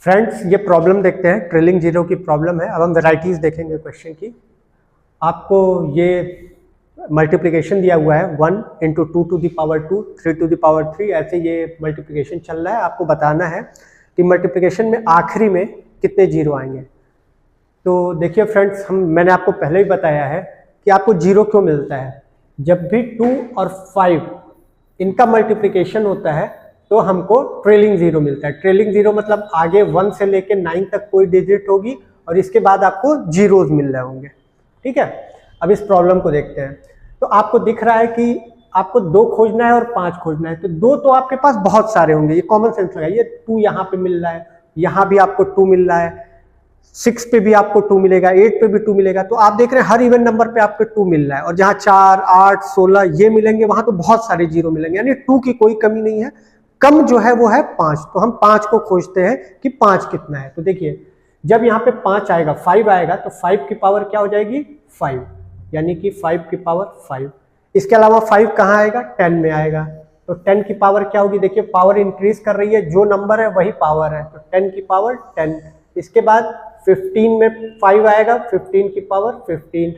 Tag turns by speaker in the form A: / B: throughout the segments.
A: Friends ये problem देखते हैं, ट्रेलिंग जीरो की प्रॉब्लम है। अब हम वेराइटीज देखेंगे क्वेश्चन की। आपको ये मल्टीप्लिकेशन दिया हुआ है 1 into 2 to the power 2, 3 to the power 3, ऐसे ये मल्टीप्लिकेशन चल रहा है। आपको बताना है कि मल्टीप्लिकेशन में आखिरी में कितने जीरो आएंगे। तो देखिए फ्रेंड्स, मैंने आपको पहले ही बताया है कि आपको जीरो क्यों मिलता है। जब भी 2 और 5 इनका मल्टीप्लिकेशन होता है तो हमको ट्रेलिंग जीरो मिलता है। ट्रेलिंग जीरो मतलब आगे 1 से लेके 9 तक कोई डिजिट होगी और इसके बाद आपको जीरोज मिल रहे होंगे। ठीक है, अब इस प्रॉब्लम को देखते हैं। तो आपको दिख रहा है कि आपको 2 खोजना है और 5 खोजना है। तो 2 तो आपके पास बहुत सारे होंगे, ये कॉमन सेंस लगाइए। 2 यहाँ पे मिल रहा है, यहाँ भी आपको 2 मिल रहा है, 6 पे भी आपको 2 मिलेगा, 8 पे भी 2 मिलेगा। तो आप देख रहे हैं हर इवन नंबर पे आपको 2 मिल रहा है। और जहाँ 4, 8, 16 ये मिलेंगे वहां तो बहुत सारे जीरो मिलेंगे, यानी 2 की कोई कमी नहीं है। कम जो है वो है 5। तो हम 5 को खोजते हैं कि 5 कितना है। तो देखिए जब यहाँ पे 5 आएगा, 5 आएगा तो 5 की पावर क्या हो जाएगी 5, यानी कि 5 की पावर 5। इसके अलावा 5 कहाँ आएगा 10 में आएगा। तो 10 की पावर क्या होगी, देखिए पावर इंक्रीज कर रही है, जो नंबर है वही पावर है। तो 10 की पावर 10। इसके बाद 15 में 5 आएगा, 15 की पावर 15।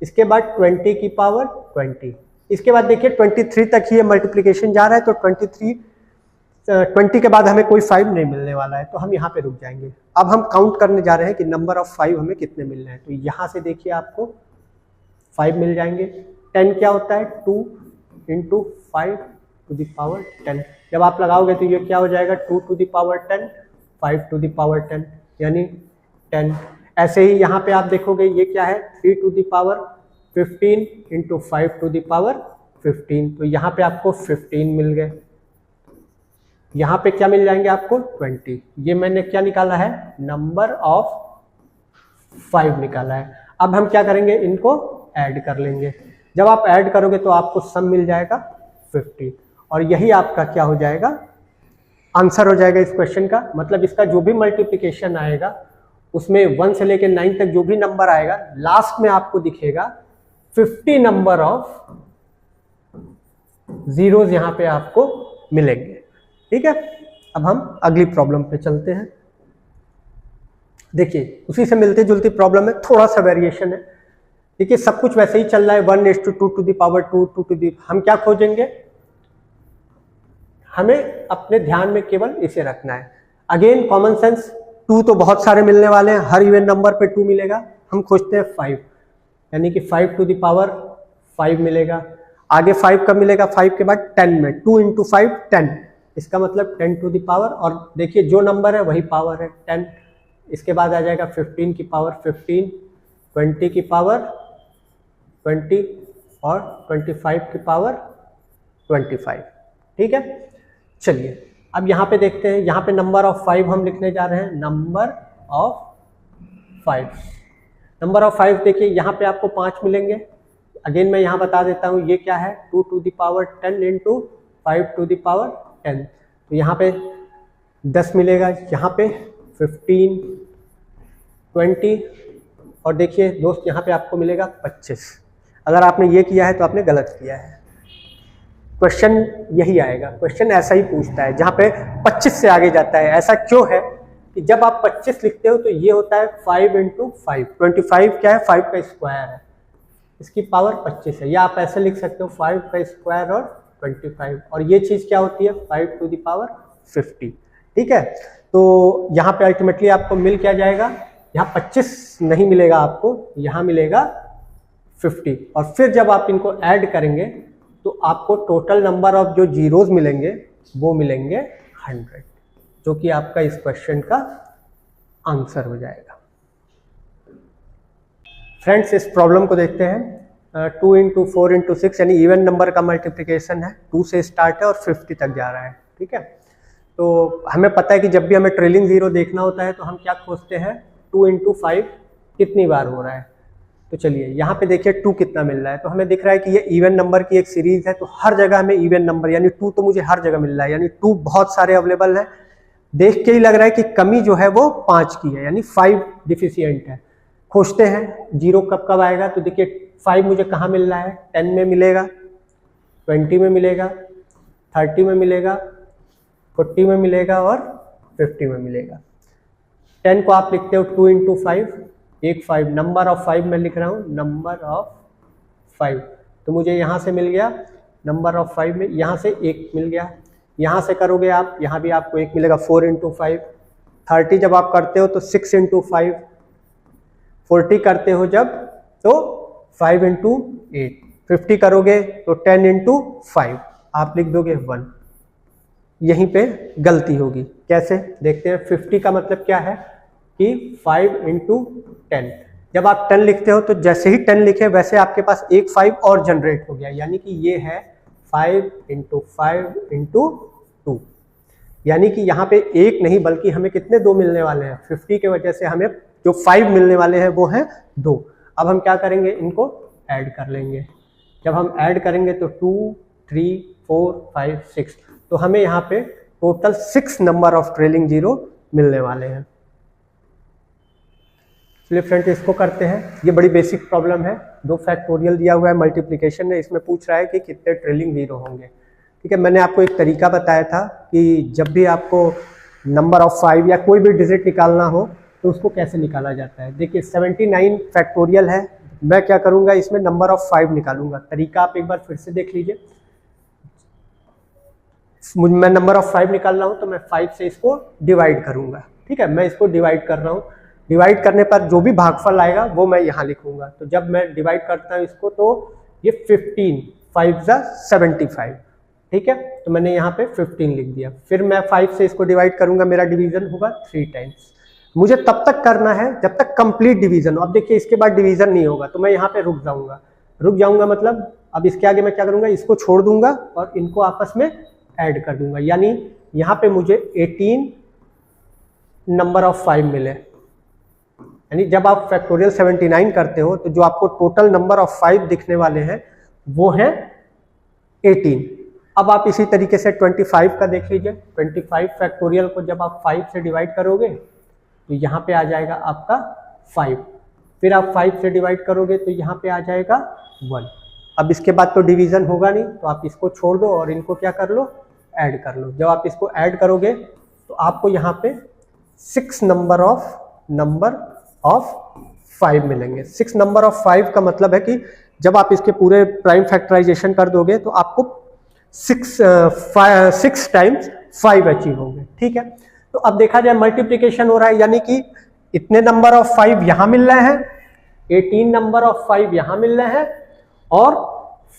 A: इसके बाद 20 की पावर 20। इसके बाद देखिए 23 तक ही मल्टीप्लिकेशन जा रहा है। तो 20 के बाद हमें कोई 5 नहीं मिलने वाला है, तो हम यहाँ पे रुक जाएंगे। अब हम काउंट करने जा रहे हैं कि नंबर ऑफ 5 हमें कितने मिल रहे हैं। तो यहाँ से देखिए आपको 5 मिल जाएंगे। 10 क्या होता है 2 इंटू 5 टू द पावर 10। जब आप लगाओगे तो ये क्या हो जाएगा 2 to the power 10, 5 to the power 10, यानी 10। ऐसे ही यहाँ पे आप देखोगे ये क्या है 3 to the power 15 into 5 to the power 15। तो यहाँ पे आपको 15 मिल गए। यहाँ पे क्या मिल जाएंगे आपको 20। ये मैंने क्या निकाला है, नंबर ऑफ 5 निकाला है। अब हम क्या करेंगे, इनको ऐड कर लेंगे। जब आप ऐड करोगे तो आपको सम मिल जाएगा 50, और यही आपका क्या हो जाएगा, आंसर हो जाएगा इस क्वेश्चन का। मतलब इसका जो भी मल्टीप्लिकेशन आएगा उसमें 1 से लेकर 9 तक जो भी नंबर आएगा, लास्ट में आपको दिखेगा 50 नंबर ऑफ जीरोस यहाँ पे आपको मिलेंगे। ठीक है, अब हम अगली प्रॉब्लम पे चलते हैं। देखिए उसी से मिलती जुलती प्रॉब्लम है, थोड़ा सा वेरिएशन है। देखिए सब कुछ वैसे ही चल रहा है, 1:2 to the power 2, 2 to the. हम क्या खोजेंगे, हमें अपने ध्यान में केवल इसे रखना है। अगेन कॉमन सेंस, 2 तो बहुत सारे मिलने वाले हैं, हर इवन नंबर पे 2 मिलेगा। हम खोजते हैं 5, यानी कि 5 टू द पावर 5 मिलेगा। आगे 5 कब मिलेगा, 5 के बाद 10 में 2 इंटू 5 10, इसका मतलब 10 टू द पावर। और देखिए जो नंबर है वही पावर है 10। इसके बाद आ जाएगा 15 की पावर 15, 20 की पावर 20 और 25 की पावर 25। ठीक है, चलिए अब यहाँ पे देखते हैं। यहाँ पे नंबर ऑफ 5 हम लिखने जा रहे हैं, नंबर ऑफ 5। नंबर ऑफ 5 देखिए यहाँ पे आपको 5 मिलेंगे। अगेन मैं यहाँ बता देता हूँ ये क्या है, 2 to the power 10 into 5 to the power 10। तो यहाँ पे 10 मिलेगा, यहाँ पे 15, 20 और देखिए दोस्त यहाँ पे आपको मिलेगा 25। अगर आपने ये किया है तो आपने गलत किया है। क्वेश्चन यही आएगा, क्वेश्चन ऐसा ही पूछता है जहाँ पे 25 से आगे जाता है। ऐसा क्यों है कि जब आप 25 लिखते हो तो ये होता है 5 इंटू 5। 25 क्या है, 5 का स्क्वायर है, इसकी पावर 25 है। या आप ऐसे लिख सकते हो 5 का स्क्वायर और 25, और ये चीज़ क्या होती है 5 टू द पावर 50। ठीक है, तो यहाँ पे अल्टीमेटली आपको मिल क्या जाएगा, यहाँ 25 नहीं मिलेगा आपको, यहाँ मिलेगा 50। और फिर जब आप इनको ऐड करेंगे तो आपको टोटल नंबर ऑफ जो जीरोज मिलेंगे वो मिलेंगे 100, जो कि आपका इस क्वेश्चन का आंसर हो जाएगा। फ्रेंड्स इस प्रॉब्लम को देखते हैं। 2 इंटू 4 इंटू 6, यानी इवन नंबर का मल्टीप्लिकेशन है। 2 से स्टार्ट है और 50 तक जा रहा है। ठीक है, तो हमें पता है कि जब भी हमें ट्रेलिंग जीरो देखना होता है तो हम क्या खोजते हैं, 2 इंटू 5 कितनी बार हो रहा है। तो चलिए यहाँ पे देखिए 2 कितना मिल रहा है। तो हमें दिख रहा है कि ये इवन नंबर की एक सीरीज है, तो हर जगह हमें इवन नंबर यानी 2 तो मुझे हर जगह मिल रहा है, यानी 2 बहुत सारे अवेलेबल है। देख के ही लग रहा है कि कमी जो है वो 5 की है, यानी 5 डिफिशियंट है। खोजते हैं जीरो कब कब आएगा। तो देखिए 5 मुझे कहाँ मिल रहा है, 10 में मिलेगा, 20 में मिलेगा, 30 में मिलेगा, 40 में मिलेगा और 50 में मिलेगा। 10 को आप लिखते हो 2 इंटू 5, एक 5, नंबर ऑफ 5 मैं लिख रहा हूँ, नंबर ऑफ 5, तो मुझे यहाँ से मिल गया नंबर ऑफ 5 में, यहाँ से 1 मिल गया, यहाँ से करोगे आप, यहाँ भी आपको 1 मिलेगा, 4 इंटू 5, 30 जब आप करते हो तो 6 इंटू 5, 40 करते हो जब तो 5 इंटू 8, 50 करोगे तो 10 इंटू 5, आप लिख दोगे 1। यहीं पे गलती होगी, कैसे देखते हैं। 50 का मतलब क्या है कि 5 इंटू 10, जब आप 10 लिखते हो तो जैसे ही 10 लिखे वैसे आपके पास एक 5 और जनरेट हो गया, यानी कि ये है 5 इंटू 5 इंटू 2, यानी कि यहाँ पे एक नहीं बल्कि हमें कितने 2 मिलने वाले हैं, 50 के वजह से हमें जो 5 मिलने वाले हैं वो हैं 2। अब हम क्या करेंगे, इनको ऐड कर लेंगे, जब हम ऐड करेंगे तो 2, 3, 4, 5, 6, तो हमें यहाँ पे total 6 number of trailing zero मिलने वाले हैं। चलिए फ्रेंड इसको करते हैं, ये बड़ी बेसिक प्रॉब्लम है, 2 फैक्टोरियल दिया हुआ है मल्टीप्लिकेशन में, इसमें पूछ रहा है कि कितने ट्रेलिंग जीरो होंगे। ठीक है, मैंने आपको एक तरीका बताया था कि जब भी आपको नंबर ऑफ 5 या कोई भी डिजिट निकालना हो तो उसको कैसे निकाला जाता है। देखिए 79 फैक्टोरियल है, मैं क्या करूंगा इसमें नंबर ऑफ 5 निकालूंगा। तरीका आप एक बार फिर से देख लीजिए, मैं नंबर ऑफ 5 निकाल रहा हूं तो मैं 5 से इसको डिवाइड करूंगा। ठीक है, मैं इसको डिवाइड कर रहा हूं, डिवाइड करने पर जो भी भागफल आएगा वो मैं यहाँ लिखूंगा। तो जब मैं डिवाइड करता हूँ इसको तो ये 15, 5 × 75, ठीक है, तो मैंने यहाँ पे 15 लिख दिया। फिर मैं 5 से इसको डिवाइड करूंगा, मेरा डिवीजन होगा 3 टाइम्स। मुझे तब तक करना है जब तक कंप्लीट डिवीजन हो। अब देखिए इसके बाद डिवीजन नहीं होगा तो मैं यहाँ पे रुक जाऊंगा, मतलब अब इसके आगे मैं क्या करूंगा, इसको छोड़ दूंगा और इनको आपस में ऐड कर दूंगा, यानी यहाँ पे मुझे 18 नंबर ऑफ 5 मिले। यानी जब आप फैक्टोरियल 79 करते हो तो जो आपको टोटल नंबर ऑफ 5 दिखने वाले हैं वो हैं 18। अब आप इसी तरीके से 25 का देख लीजिए, 25 फैक्टोरियल को जब आप 5 से डिवाइड करोगे तो यहाँ पे आ जाएगा आपका 5, फिर आप 5 से डिवाइड करोगे तो यहाँ पे आ जाएगा 1। अब इसके बाद तो डिवीजन होगा नहीं तो आप इसको छोड़ दो और इनको क्या कर लो, ऐड कर लो। जब आप इसको ऐड करोगे तो आपको यहाँ पे 6 नंबर ऑफ 5 मिलेंगे। 6 नंबर ऑफ 5 का मतलब है कि जब आप इसके पूरे प्राइम फैक्टराइजेशन कर दोगे तो आपको 6 टाइम्स 5 अचीव होंगे। ठीक है, तो अब देखा जाए मल्टीप्लिकेशन हो रहा है, यानी कि इतने नंबर ऑफ 5 यहां मिल रहे हैं, 18 नंबर ऑफ 5 यहां मिल रहे हैं और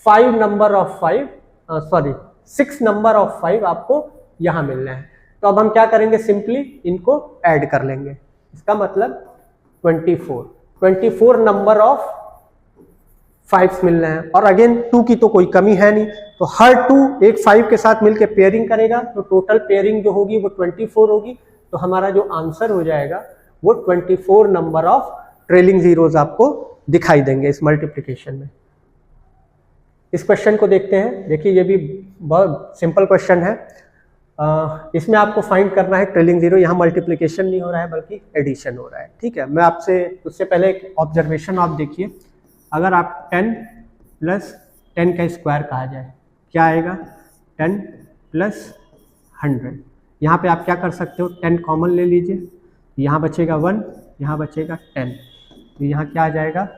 A: 6 नंबर ऑफ 5 आपको यहां मिल रहे हैं। तो अब हम क्या करेंगे, सिंपली इनको ऐड कर लेंगे। इसका मतलब 24 नंबर ऑफ 5 मिल रहे हैं और अगेन 2 की तो कोई कमी है नहीं, तो हर 2 एक 5 के साथ मिलकर पेयरिंग करेगा तो टोटल पेयरिंग जो होगी वो 24 होगी। तो हमारा जो आंसर हो जाएगा वो 24 नंबर ऑफ ट्रेलिंग जीरोज आपको दिखाई देंगे इस मल्टीप्लिकेशन में। इस क्वेश्चन को देखते हैं। देखिए ये भी बहुत सिंपल क्वेश्चन है, इसमें आपको फाइंड करना है ट्रेलिंग जीरो। यहाँ मल्टीप्लिकेशन नहीं हो रहा है बल्कि एडिशन हो रहा है। ठीक है, मैं आपसे उससे पहले एक ऑब्जर्वेशन आप देखिए, अगर आप 10 + 10 का स्क्वायर कहा जाए क्या आएगा, 10 + 100। यहाँ पे आप क्या कर सकते हो, 10 कॉमन ले लीजिए, यहाँ बचेगा 1, यहाँ बचेगा 10, तो यहाँ क्या आ जाएगा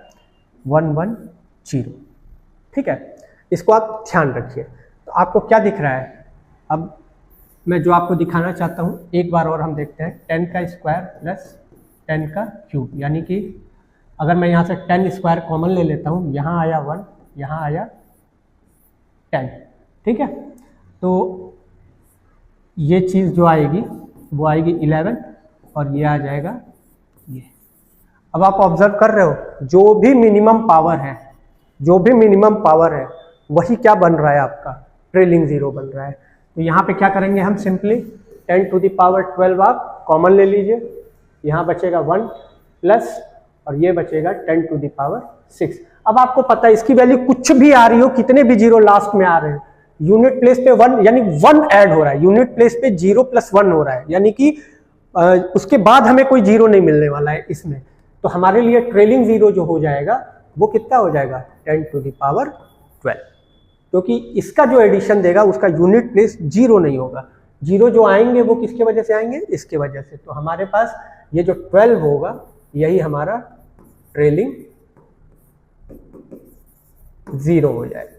A: 110। ठीक है, इसको आप ध्यान रखिए। तो आपको क्या दिख रहा है, अब मैं जो आपको दिखाना चाहता हूँ एक बार और हम देखते हैं। 10 का स्क्वायर + 10 का क्यूब, यानी कि अगर मैं यहाँ से 10 स्क्वायर कॉमन ले लेता हूँ, यहाँ आया 1, यहाँ आया 10। ठीक है, तो ये चीज़ जो आएगी वो आएगी 11 और ये आ जाएगा ये। अब आप ऑब्जर्व कर रहे हो, जो भी मिनिमम पावर है वही क्या बन रहा है, आपका ट्रेलिंग जीरो बन रहा है। तो यहाँ पे क्या करेंगे हम, सिंपली 10⁻12 आप कॉमन ले लीजिए, यहाँ बचेगा 1 प्लस और ये बचेगा 10⁻6। अब आपको पता है इसकी वैल्यू कुछ भी आ रही हो, कितने भी जीरो लास्ट में आ रहे हैं, यूनिट प्लेस पे 1 यानी 1 ऐड हो रहा है, यूनिट प्लेस पे 0 + 1 हो रहा है, यानी कि उसके बाद हमें कोई जीरो नहीं मिलने वाला है इसमें। तो हमारे लिए ट्रेलिंग जीरो जो हो जाएगा वो कितना हो जाएगा, 10⁻12, क्योंकि इसका जो एडिशन देगा उसका यूनिट प्लेस 0 नहीं होगा। जीरो जो आएंगे वो किसके वजह से आएंगे, इसके वजह से। तो हमारे पास ये जो 12 होगा यही हमारा ट्रेलिंग 0 हो जाएगा।